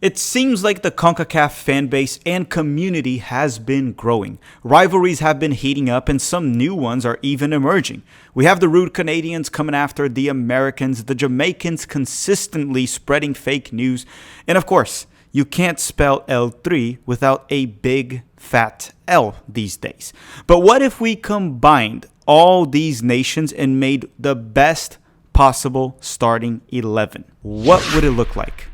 It seems like the CONCACAF fan base and community has been growing. Rivalries have been heating up and some new ones are even emerging. We have the rude Canadians coming after the Americans, the Jamaicans consistently spreading fake news, and of course, you can't spell L3 without a big fat L these days. But what if we combined all these nations and made the best possible starting 11? What would it look like?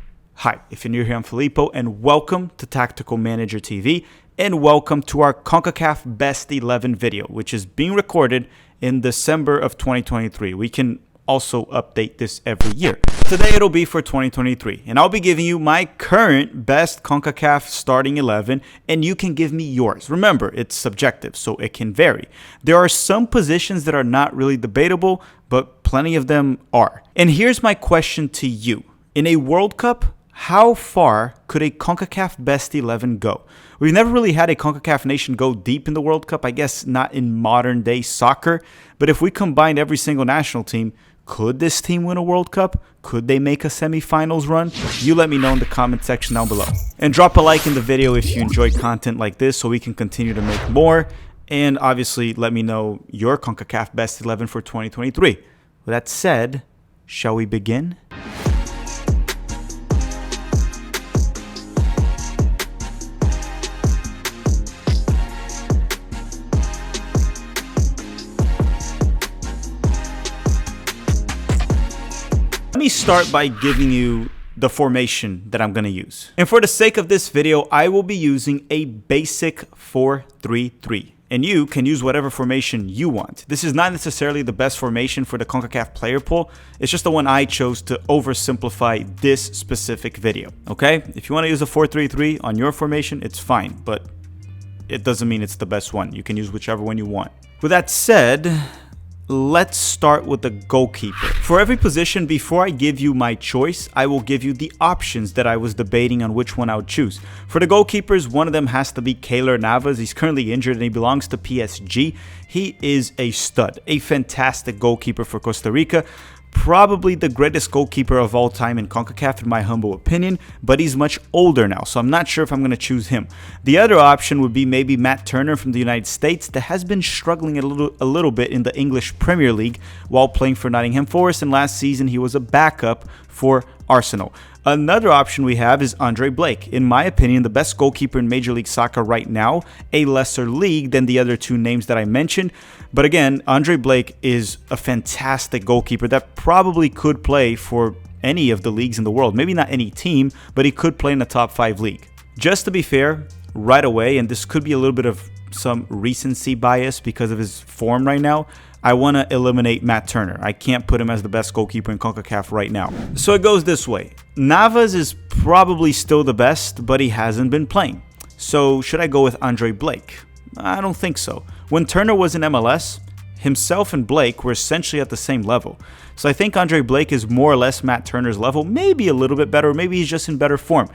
Hi, if you're new here, I'm Filippo, and welcome to Tactical Manager TV, and welcome to our CONCACAF Best 11 video, which is being recorded in December of 2023. We can also update this every year. Today it'll be for 2023, and I'll be giving you my current best CONCACAF starting 11, and you can give me yours. Remember, it's subjective, so it can vary. There are some positions that are not really debatable, but plenty of them are. And here's my question to you. In a World Cup, how far could a CONCACAF Best 11 go? We've never really had a CONCACAF nation go deep in the World Cup, I guess not in modern day soccer, but if we combined every single national team, could this team win a World Cup? Could they make a semifinals run? You let me know in the comment section down below. And drop a like in the video if you enjoy content like this so we can continue to make more. And obviously let me know your CONCACAF Best 11 for 2023. With that said, shall we begin? Let me start by giving you the formation that I'm going to use. And for the sake of this video, I will be using a basic 4-3-3. And you can use whatever formation you want. This is not necessarily the best formation for the CONCACAF player pool. It's just the one I chose to oversimplify this specific video. Okay? If you want to use a 4-3-3 on your formation, it's fine. But it doesn't mean it's the best one. You can use whichever one you want. With that said, let's start with the goalkeeper. For every position, before I give you my choice, I will give you the options that I was debating on which one I would choose. For the goalkeepers, one of them has to be Keylor Navas. He's currently injured and he belongs to PSG. He is a stud, a fantastic goalkeeper for Costa Rica. Probably the greatest goalkeeper of all time in CONCACAF in my humble opinion, but he's much older now, so I'm not sure if I'm going to choose him. The other option would be maybe Matt Turner from the United States that has been struggling a little bit in the English Premier League while playing for Nottingham Forest, and last season he was a backup for Arsenal. Another option we have is Andre Blake. In my opinion, the best goalkeeper in Major League Soccer right now, a lesser league than the other two names that I mentioned. But again, Andre Blake is a fantastic goalkeeper that probably could play for any of the leagues in the world. Maybe not any team, but he could play in a top 5 league. Just to be fair, right away, and this could be a little bit of some recency bias because of his form right now, I want to eliminate Matt Turner. I can't put him as the best goalkeeper in CONCACAF right now. So it goes this way. Navas is probably still the best, but he hasn't been playing. So should I go with Andre Blake? I don't think so. When Turner was in MLS, himself and Blake were essentially at the same level. So I think Andre Blake is more or less Matt Turner's level, maybe a little bit better, maybe he's just in better form.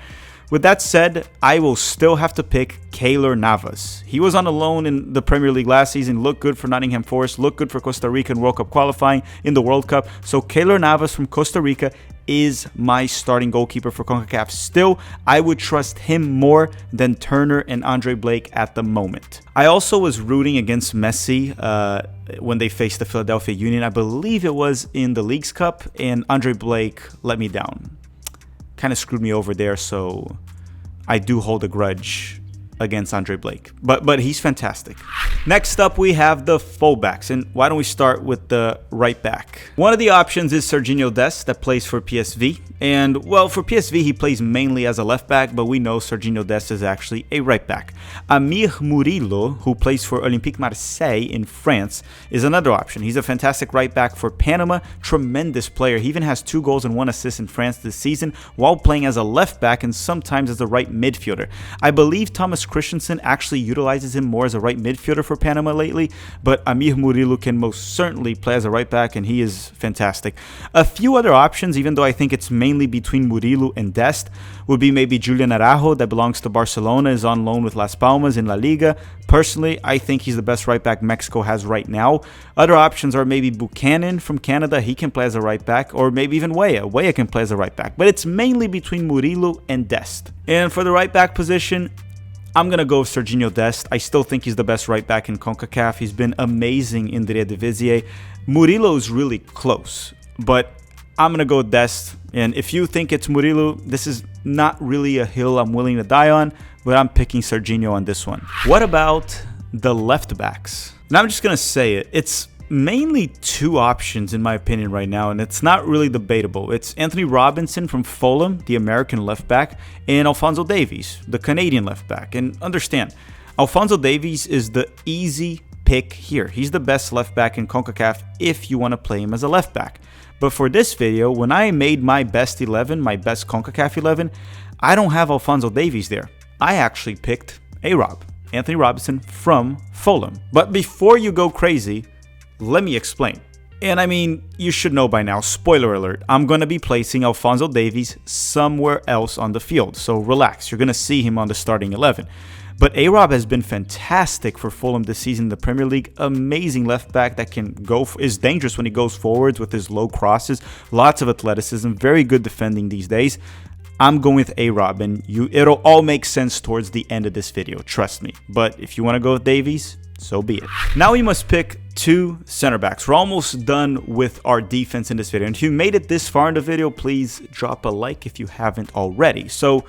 With that said, I will still have to pick Keylor Navas. He was on a loan in the Premier League last season, looked good for Nottingham Forest, looked good for Costa Rica in World Cup qualifying in the World Cup. So Keylor Navas from Costa Rica is my starting goalkeeper for CONCACAF. Still, I would trust him more than Turner and Andre Blake at the moment. I also was rooting against Messi when they faced the Philadelphia Union. I believe it was in the Leagues Cup, and Andre Blake let me down. Kind of screwed me over there, so I do hold a grudge against Andre Blake, but he's fantastic. Next up, we have the fullbacks, and why don't we start with the right back? One of the options is Serginho Dest that plays for PSV, and well, for PSV he plays mainly as a left back, but we know Serginho Dest is actually a right back. Amir Murillo, who plays for Olympique Marseille in France, is another option. He's a fantastic right back for Panama, tremendous player. He even has 2 goals and 1 assist in France this season while playing as a left back and sometimes as a right midfielder. I believe Thomas Christensen actually utilizes him more as a right midfielder for Panama lately, but Amir Murillo can most certainly play as a right back, and he is fantastic. A few other options, even though I think it's mainly between Murillo and Dest, would be maybe Julian Araujo, that belongs to Barcelona, is on loan with Las Palmas in La Liga. Personally, I think he's the best right back Mexico has right now. Other options are maybe Buchanan from Canada. He can play as a right back, or maybe even Weah. Weah can play as a right back, but it's mainly between Murillo and Dest. And for the right back position, I'm going to go with Serginho Dest. I still think he's the best right back in CONCACAF. He's been amazing in the Eredivisie. Murillo is really close, but I'm going to go with Dest. And if you think it's Murillo, this is not really a hill I'm willing to die on, but I'm picking Serginho on this one. What about the left backs? And I'm just going to say it. It's mainly two options in my opinion right now, and it's not really debatable. It's Anthony Robinson from Fulham, the American left back, and Alphonso Davies, the Canadian left back. And understand, Alphonso Davies is the easy pick here. He's the best left back in CONCACAF if you want to play him as a left back. But for this video, when I made my best 11, my best CONCACAF 11, I don't have Alphonso Davies there. I actually picked A-Rob, Anthony Robinson from Fulham. But before you go crazy, let me explain. And I mean, you should know by now, spoiler alert, I'm going to be placing Alphonso Davies somewhere else on the field. So relax, you're going to see him on the starting 11. But A-Rob has been fantastic for Fulham this season in the Premier League. Amazing left back that can go, is dangerous when he goes forwards with his low crosses. Lots of athleticism, very good defending these days. I'm going with A-Rob, and it'll all make sense towards the end of this video, trust me. But if you want to go with Davies, so be it. Now we must pick two center backs. We're almost done with our defense in this video. And if you made it this far in the video, please drop a like if you haven't already. So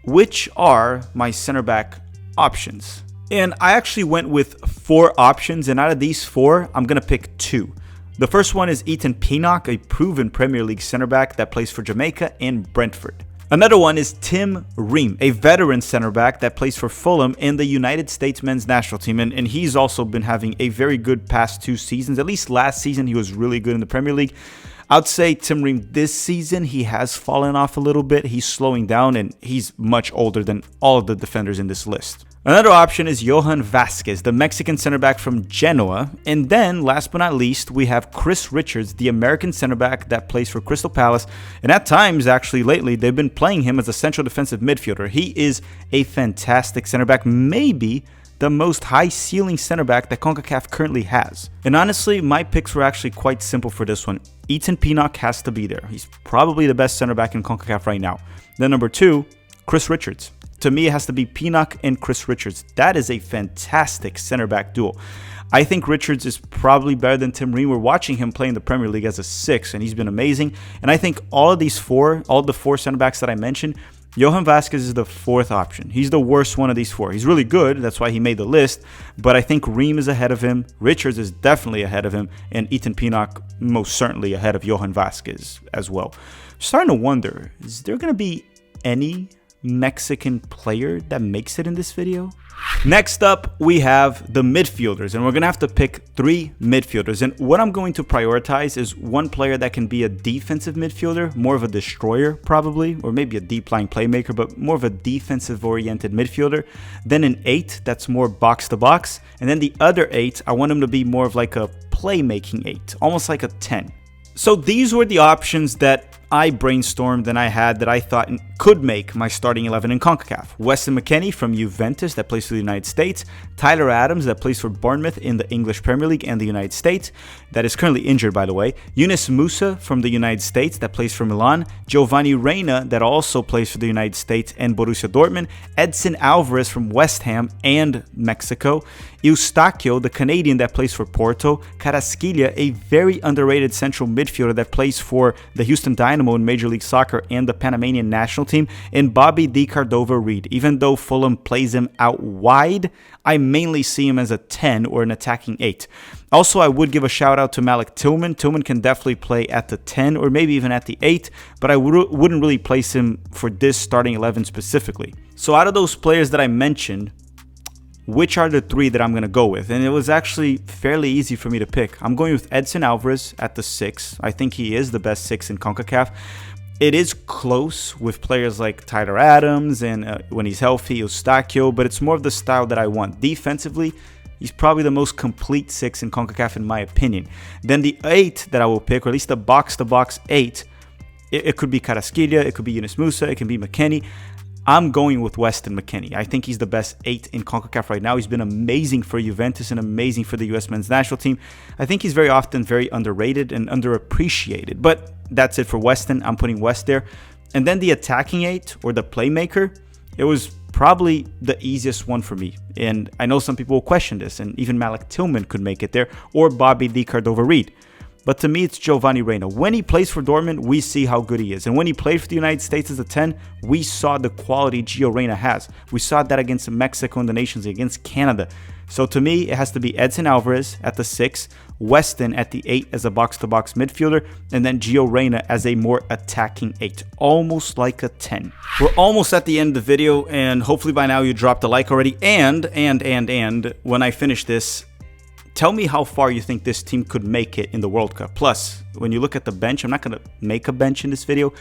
which are my center back options? And I actually went with 4 options, and out of these 4, I'm going to pick 2. The first one is Ethan Pinnock, a proven Premier League center back that plays for Jamaica and Brentford. Another one is Tim Ream, a veteran center back that plays for Fulham in the United States men's national team. And he's also been having a very good past 2 seasons. At least last season, he was really good in the Premier League. I'd say Tim Ream this season, he has fallen off a little bit. He's slowing down, and he's much older than all of the defenders in this list. Another option is Johan Vasquez, the Mexican center back from Genoa. And then, last but not least, we have Chris Richards, the American center back that plays for Crystal Palace. And at times, actually lately, they've been playing him as a central defensive midfielder. He is a fantastic center back, maybe the most high-ceiling center back that CONCACAF currently has. And honestly, my picks were actually quite simple for this one. Ethan Pinnock has to be there. He's probably the best center back in CONCACAF right now. Then number 2, Chris Richards. To me, it has to be Pinnock and Chris Richards. That is a fantastic center back duo. I think Richards is probably better than Tim Ream. We're watching him play in the Premier League as a 6, and he's been amazing. And I think all the 4 center backs that I mentioned, Johan Vasquez is the 4th option. He's the worst one of these 4. He's really good. That's why he made the list. But I think Ream is ahead of him. Richards is definitely ahead of him. And Ethan Pinnock most certainly ahead of Johan Vasquez as well. Starting to wonder, is there going to be any Mexican player that makes it in this video? Next up, we have the midfielders, and we're going to have to pick 3 midfielders. And what I'm going to prioritize is one player that can be a defensive midfielder, more of a destroyer probably, or maybe a deep-lying playmaker, but more of a defensive-oriented midfielder. Then an 8 that's more box-to-box. And then the other 8, I want him to be more of like a playmaking 8, almost like a 10. So these were the options that I brainstormed and I had that I thought could make my starting 11 in CONCACAF. Weston McKennie from Juventus that plays for the United States. Tyler Adams that plays for Bournemouth in the English Premier League and the United States. That is currently injured, by the way. Yunus Musa from the United States that plays for Milan. Giovanni Reina that also plays for the United States and Borussia Dortmund. Edson Alvarez from West Ham and Mexico. Eustáquio, the Canadian that plays for Porto. Carrasquilla, a very underrated central midfielder that plays for the Houston Dynamo in Major League Soccer and the Panamanian national team. And Bobby Di Cordova-Reid. Even though Fulham plays him out wide, I mainly see him as a 10 or an attacking 8. Also, I would give a shout out to Malik Tillman. Tillman can definitely play at the 10 or maybe even at the 8, but I wouldn't really place him for this starting 11 specifically. So out of those players that I mentioned, which are the 3 that I'm going to go with? And it was actually fairly easy for me to pick. I'm going with Edson Alvarez at the 6. I think he is the best 6 in CONCACAF. It is close with players like Tyler Adams and when he's healthy, Eustachio, but it's more of the style that I want. Defensively, he's probably the most complete 6 in CONCACAF in my opinion. Then the 8 that I will pick, or at least the box-to-box 8, it could be Carrasquilla, it could be Yunus Musa, it can be McKennie. I'm going with Weston McKennie. I think he's the best 8 in CONCACAF right now. He's been amazing for Juventus and amazing for the US men's national team. I think he's very often very underrated and underappreciated. But that's it for Weston. I'm putting West there. And then the attacking 8 or the playmaker, it was probably the easiest one for me. And I know some people will question this, and even Malik Tillman could make it there, or Bobby D. Cordova-Reid. But to me, it's Giovanni Reina. When he plays for Dortmund, we see how good he is. And when he played for the United States as a 10, we saw the quality Gio Reyna has. We saw that against Mexico in the Nations League, against Canada. So to me, it has to be Edson Alvarez at the 6, Weston at the 8 as a box-to-box midfielder, and then Gio Reyna as a more attacking 8, almost like a 10. We're almost at the end of the video, and hopefully by now you dropped a like already. And when I finish this, tell me how far you think this team could make it in the World Cup. Plus, when you look at the bench, I'm not going to make a bench in this video.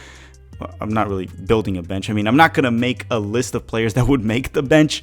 Well, I'm not really building a bench. I mean, I'm not going to make a list of players that would make the bench,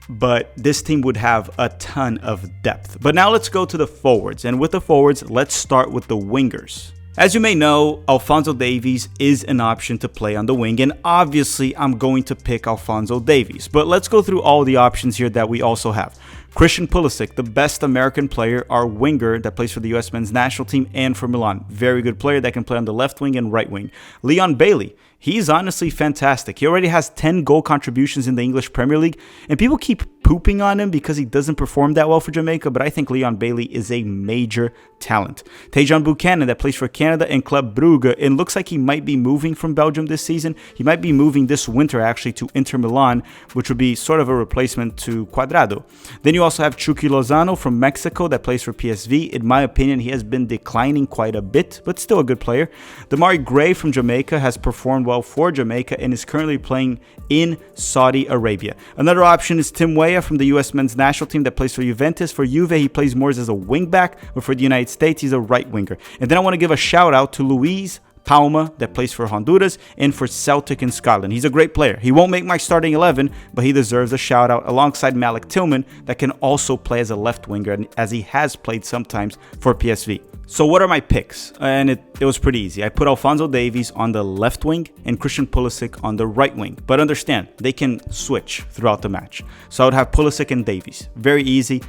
but this team would have a ton of depth. But now let's go to the forwards. And with the forwards, let's start with the wingers. As you may know, Alphonso Davies is an option to play on the wing, and obviously I'm going to pick Alphonso Davies. But let's go through all the options here that we also have. Christian Pulisic, the best American player, our winger that plays for the US men's national team and for Milan. Very good player that can play on the left wing and right wing. Leon Bailey, he's honestly fantastic. He already has 10 goal contributions in the English Premier League, and people keep pooping on him because he doesn't perform that well for Jamaica, but I think Leon Bailey is a major talent. Tajon Buchanan that plays for Canada and Club Brugge, it looks like he might be moving from Belgium this season. He might be moving this winter actually to Inter Milan, which would be sort of a replacement to Cuadrado. Then you also have Chucky Lozano from Mexico that plays for PSV. In my opinion, he has been declining quite a bit, but still a good player. Damari Gray from Jamaica has performed well for Jamaica and is currently playing in Saudi Arabia. Another option is Tim Weah from the US men's national team that plays for Juventus. For Juve, he plays more as a wing back, but for the United States, he's a right winger. And then I want to give a shout out to Luis Palma that plays for Honduras and for Celtic in Scotland. He's a great player. He won't make my starting 11, but he deserves a shout out alongside Malik Tillman that can also play as a left winger, as he has played sometimes for PSV. So what are my picks? And it was pretty easy. I put Alphonso Davies on the left wing and Christian Pulisic on the right wing. But understand, they can switch throughout the match. So I would have Pulisic and Davies. Very easy.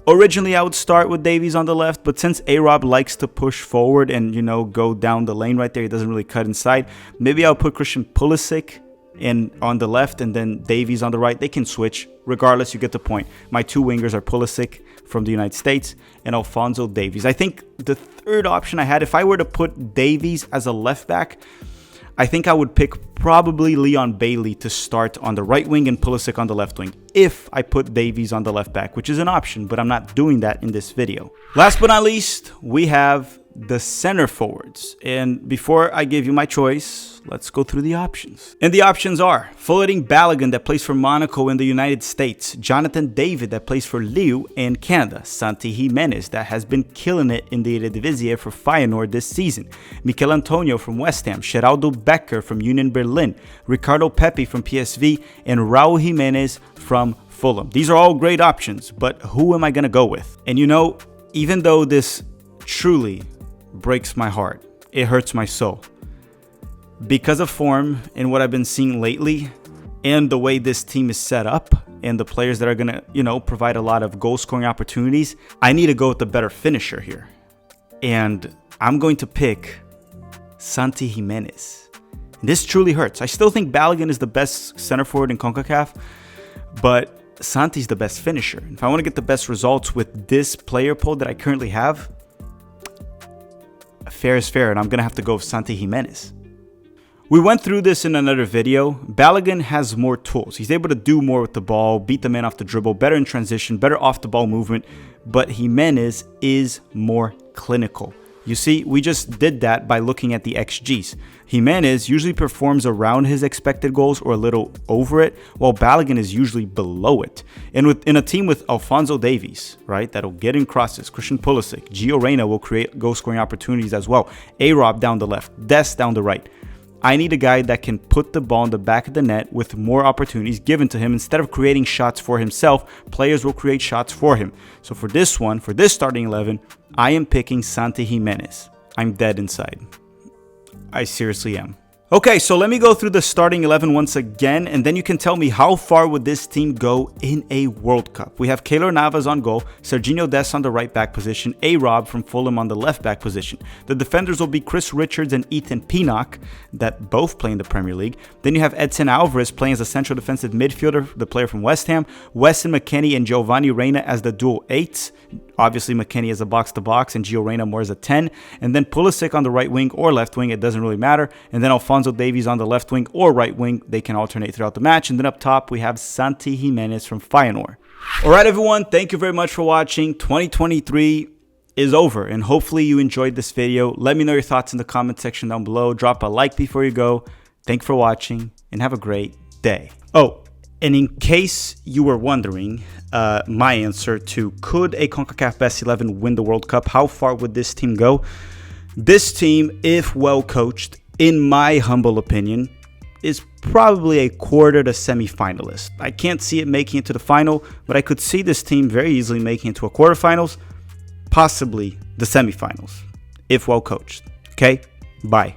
Originally, I would start with Davies on the left, but since A-Rob likes to push forward and, you know, go down the lane right there, he doesn't really cut inside, maybe I'll put Christian Pulisic on the left and then Davies on the right. They can switch. Regardless, you get the point. My two wingers are Pulisic from the United States and Alphonso Davies. I think the third option I had, if I were to put Davies as a left back, I think I would pick probably Leon Bailey to start on the right wing and Pulisic on the left wing if I put Davies on the left back, which is an option, but I'm not doing that in this video. Last but not least, we have the center forwards. And before I give you my choice, let's go through the options. And the options are Floridin Balogun that plays for Monaco in the United States, Jonathan David that plays for Lille and Canada, Santi Jimenez that has been killing it in the Eredivisie for Feyenoord this season, Mikel Antonio from West Ham, Geraldo Becker from Union Berlin, Ricardo Pepi from PSV, and Raul Jimenez from Fulham. These are all great options, but who am I going to go with? And you know, even though this truly breaks my heart, it hurts my soul, because of form and what I've been seeing lately and the way this team is set up and the players that are going to, you know, provide a lot of goal scoring opportunities, I need to go with the better finisher here. And I'm going to pick Santi Jimenez. This truly hurts. I still think Balogun is the best center forward in CONCACAF, but Santi's the best finisher. If I want to get the best results with this player pool that I currently have, fair is fair, and I'm going to have to go with Santi Jimenez. We went through this in another video. Balogun has more tools. He's able to do more with the ball, beat the man off the dribble, better in transition, better off the ball movement, but Jimenez is more clinical. You see, we just did that by looking at the XGs. Jimenez usually performs around his expected goals or a little over it, while Balogun is usually below it. And in a team with Alphonso Davies, right, that'll get in crosses, Christian Pulisic, Gio Reyna will create goal-scoring opportunities as well, A-Rob down the left, Dest down the right. I need a guy that can put the ball in the back of the net with more opportunities given to him. Instead of creating shots for himself, players will create shots for him. So for this one, for this starting 11, I am picking Santi Gimenez. I'm dead inside. I seriously am. Okay, so let me go through the starting 11 once again, and then you can tell me how far would this team go in a World Cup. We have Keylor Navas on goal, Serginho Dest on the right back position, A-Rob from Fulham on the left back position. The defenders will be Chris Richards and Ethan Pinnock, that both play in the Premier League. Then you have Edson Alvarez playing as a central defensive midfielder, the player from West Ham, Weston McKennie and Giovanni Reina as the dual 8s. Obviously, McKennie is a box-to-box and Gio Reyna more as a 10. And then Pulisic on the right wing or left wing, it doesn't really matter. And then Alphonso Davies on the left wing or right wing. They can alternate throughout the match. And then up top, we have Santi Gimenez from Feyenoord. All right, everyone. Thank you very much for watching. 2023 is over, and hopefully you enjoyed this video. Let me know your thoughts in the comment section down below. Drop a like before you go. Thank you for watching, and have a great day. Oh, and in case you were wondering, my answer to could a CONCACAF Best 11 win the World Cup, how far would this team go? This team, if well coached, in my humble opinion, is probably a quarter to semi-finalist. I can't see it making it to the final, but I could see this team very easily making it to a quarterfinals, possibly the semifinals, if well coached. Okay, bye.